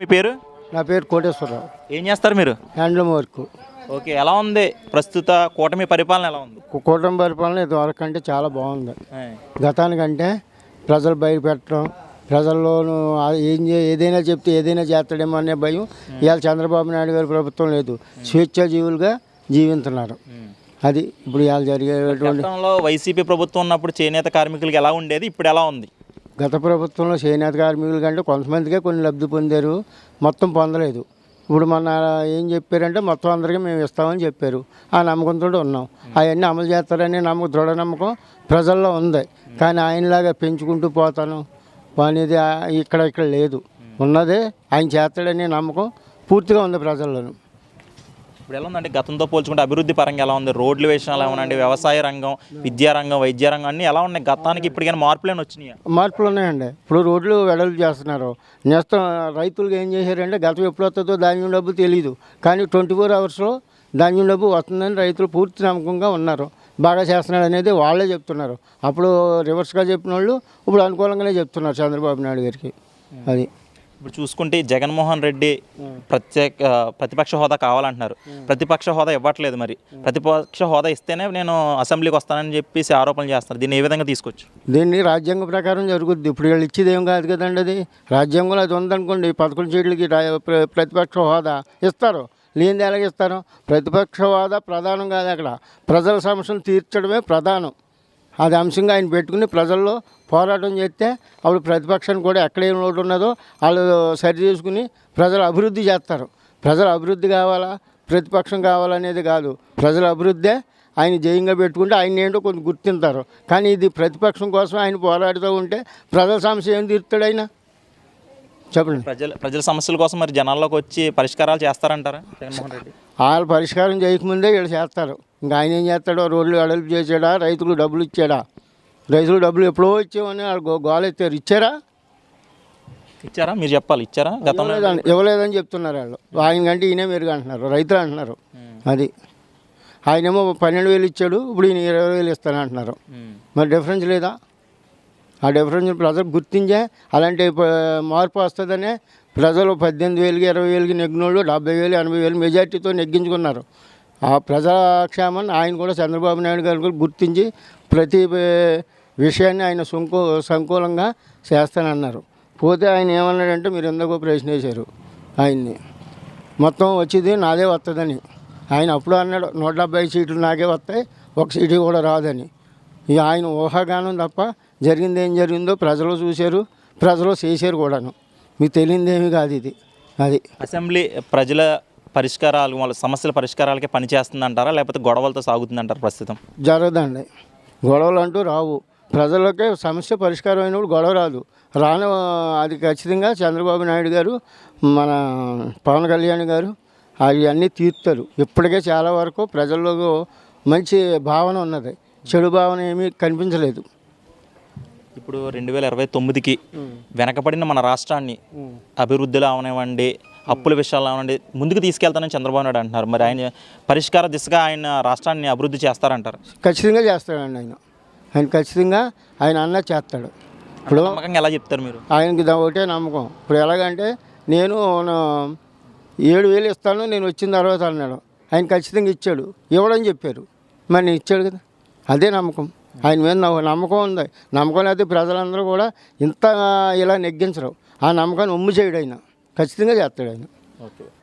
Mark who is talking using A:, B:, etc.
A: మీ పేరు?
B: నా పేరు కోటేశ్వరరావు.
A: ఏం చేస్తారు మీరు?
B: Handloom work.
A: ఓకే, ఎలా ఉంది ప్రస్తుత కూటమి పరిపాలన ఎలా ఉంది?
B: కూటమి పరిపాలన ఇదివరకు కంటే చాలా బాగుంది.
A: ఆయ్.
B: గతానికంటే ప్రజలు భయపెట్టడం, ప్రజల్లోనూ ఏదైనా చెప్తే ఏదైనా చేస్తాడేమో అనే భయం ఇవాళ చంద్రబాబు నాయుడు గారి ప్రభుత్వం లేదు. స్వేచ్ఛాజీవులుగా జీవిస్తున్నారు. అది ఇప్పుడు ఇవాళ జరిగేటువంటి.
A: గతంలో వైసీపీ ప్రభుత్వం ఉన్నప్పుడు చేనేత కార్మికులకి ఎలా ఉండేది, ఇప్పుడు ఎలా ఉంది?
B: గత ప్రభుత్వంలో చేనేత కార్మికుల కంటే కొంతమందికే కొన్ని లబ్ధి పొందారు, మొత్తం పొందలేదు. ఇప్పుడు మన ఏం చెప్పారంటే మొత్తం అందరికీ మేము ఇస్తామని చెప్పారు. ఆ నమ్మకంతో ఉన్నాం. అవన్నీ అమలు చేస్తారనే నమ్మకం, దృఢ నమ్మకం ప్రజల్లో ఉంది. కానీ ఆయనలాగా పెంచుకుంటూ పోతాను అనేది ఇక్కడ లేదు. ఉన్నదే ఆయన చేస్తాడనే నమ్మకం పూర్తిగా ఉంది ప్రజల్లోనూ.
A: ఇప్పుడు ఎలా ఉందంటే గతంతో పోల్చుకుంటే అభివృద్ధి పరంగా ఎలా ఉంది? రోడ్ల విషయాలు ఎలా ఉన్నాయండి? వ్యవసాయ రంగం, విద్యారంగం, వైద్య రంగం అన్నీ ఎలా ఉన్నాయి? గతానికి ఇప్పటికైనా మార్పులేని వచ్చినాయి?
B: మార్పులు ఉన్నాయండి. ఇప్పుడు రోడ్లు వెడల్పు చేస్తున్నారు. నెక్స్ట్ రైతులకు ఏం చేశారంటే గతం ఎప్పుడు వస్తుందో ధాన్యం డబ్బు తెలియదు, కానీ 24 అవర్స్లో ధాన్యం డబ్బు వస్తుందని రైతులు పూర్తి నమ్మకంగా ఉన్నారు. బాగా చేస్తున్నాడు అనేది వాళ్ళే చెప్తున్నారు. అప్పుడు రివర్స్గా చెప్పిన వాళ్ళు ఇప్పుడు అనుకూలంగానే చెప్తున్నారు చంద్రబాబు నాయుడు గారికి. అది
A: ఇప్పుడు చూసుకుంటే జగన్మోహన్ రెడ్డి ప్రతిపక్ష హోదా కావాలంటున్నారు. ప్రతిపక్ష హోదా ఇవ్వట్లేదు. మరి ప్రతిపక్ష హోదా ఇస్తేనే నేను అసెంబ్లీకి వస్తానని చెప్పేసి ఆరోపణలు చేస్తారు. దీన్ని ఏ విధంగా తీసుకోవచ్చు?
B: దీన్ని రాజ్యాంగ ప్రకారం జరుగుద్ది. ఇప్పుడు వీళ్ళు ఇచ్చేది ఏం కాదు కదండి. అది రాజ్యాంగంలో అది ఉందనుకోండి, 11 సీట్లకి ప్రతిపక్ష హోదా ఇస్తారు. లేనిది ఎలాగ ఇస్తారు? ప్రతిపక్ష హోదా ప్రధానం కాదు, అక్కడ ప్రజల సమస్యలు తీర్చడమే ప్రధానం. అది అంశంగా ఆయన పెట్టుకుని ప్రజల్లో పోరాటం చేస్తే అప్పుడు ప్రతిపక్షాన్ని కూడా ఎక్కడేం లోటు ఉన్నదో వాళ్ళు సరి చేసుకుని ప్రజల అభివృద్ధి చేస్తారు. ప్రజల అభివృద్ధి కావాలా, ప్రతిపక్షం కావాలనేది కాదు. ప్రజల అభివృద్ధే ఆయన జయంగా పెట్టుకుంటే ఆయన ఏంటో కొంచెం గుర్తింటారు. కానీ ఇది ప్రతిపక్షం కోసం ఆయన పోరాడుతూ ఉంటే ప్రజల సమస్య ఏం తీరుతాడు ఆయన? చెప్పండి.
A: ప్రజల సమస్యల కోసం మరి జనాల్లోకి వచ్చి పరిష్కారాలు చేస్తారంటారా జగన్మోహన్ రెడ్డి?
B: వాళ్ళు పరిష్కారం చేయకముందే వీళ్ళు చేస్తారు. ఇంకా ఆయన ఏం చేస్తాడో? రోడ్లు వెడల్పు చేసాడా? రైతులకు డబ్బులు ఇచ్చాడా? రైతులు డబ్బులు ఎప్పుడో ఇచ్చామని వాళ్ళు గోలెత్తారు. ఇచ్చారా?
A: మీరు చెప్పాలి. ఇచ్చారా? గతంలో
B: ఇవ్వలేదని చెప్తున్నారు వాళ్ళు. ఆయన కంటే ఈయనే మెరుగు అంటున్నారు, రైతులు అంటున్నారు. అది ఆయనేమో 12,000 ఇచ్చాడు, ఇప్పుడు ఈయన 20,000 ఇస్తానంటున్నారు. మరి డిఫరెన్స్ లేదా? ఆ డిఫరెన్స్ ప్రజలు గుర్తించే అలాంటి మార్పు వస్తుందనే ప్రజలు 18,000కి 20,000కి నెగ్గినోళ్ళు 70,000 80,000 మెజార్టీతో నెగ్గించుకున్నారు. ఆ ప్రజాక్షేమాన్ని ఆయన కూడా చంద్రబాబు నాయుడు గారు కూడా గుర్తించి ప్రతి విషయాన్ని ఆయన సంకూలంగా చేస్తానన్నారు. పోతే ఆయన ఏమన్నాడంటే, మీరు ఎందుకో ప్రశ్న వేశారు ఆయన్ని, మొత్తం వచ్చేది నాదే వస్తుందని. ఆయన అప్పుడు అన్నాడు 170 సీట్లు నాకే వస్తాయి, ఒక సీటు కూడా రాదని. ఇక ఆయన ఊహాగానం తప్ప జరిగింది ఏం జరిగిందో ప్రజలు చూశారు, ప్రజలు చేశారు కూడాను. మీకు తెలియదేమీ కాదు ఇది. అది
A: అసెంబ్లీ ప్రజల పరిష్కారాలు, వాళ్ళ సమస్యల పరిష్కారాలకే పనిచేస్తుందంటారా, లేకపోతే గొడవలతో సాగుతుందంటారా? ప్రస్తుతం
B: జరగదండి. గొడవలు అంటూ రావు. ప్రజలకే సమస్య పరిష్కారం అయినప్పుడు గొడవ రాదు. అది ఖచ్చితంగా చంద్రబాబు నాయుడు గారు, మన పవన్ కళ్యాణ్ గారు అవన్నీ తీర్తారు. ఇప్పటికే చాలా వరకు ప్రజల్లో మంచి భావన ఉన్నది, చెడు భావన ఏమీ కనిపించలేదు.
A: ఇప్పుడు 2029కి వెనకబడిన మన రాష్ట్రాన్ని అభివృద్ధిలో అవనివ్వండి, అప్పుల విషయాలు అవనండి ముందుకు తీసుకెళ్తానని చంద్రబాబు నాయుడు అంటున్నారు. మరి ఆయన పరిష్కార దిశగా ఆయన రాష్ట్రాన్ని అభివృద్ధి చేస్తారంటారు?
B: ఖచ్చితంగా చేస్తాడండి. ఆయన ఖచ్చితంగా ఆయన అన్న చేస్తాడు. ఇప్పుడు
A: నమ్మకంగా ఎలా చెప్తారు మీరు?
B: ఆయనకి ఒకటే నమ్మకం. ఇప్పుడు ఎలాగంటే, నేను 7,000 ఇస్తాను నేను వచ్చిన తర్వాత అన్నాడు. ఆయన ఖచ్చితంగా ఇచ్చాడు. ఇవ్వడని చెప్పారు, మరి నేను ఇచ్చాడు కదా. అదే నమ్మకం. ఆయన మీద నమ్మకం ఉంది. నమ్మకం లేకపోతే ప్రజలందరూ కూడా ఇంత ఇలా నెగ్గించరు. ఆ నమ్మకాన్ని ఒమ్ము చేయడు ఆయన. ఖచ్చితంగా చేస్తాడు ఆయన.
A: ఓకే.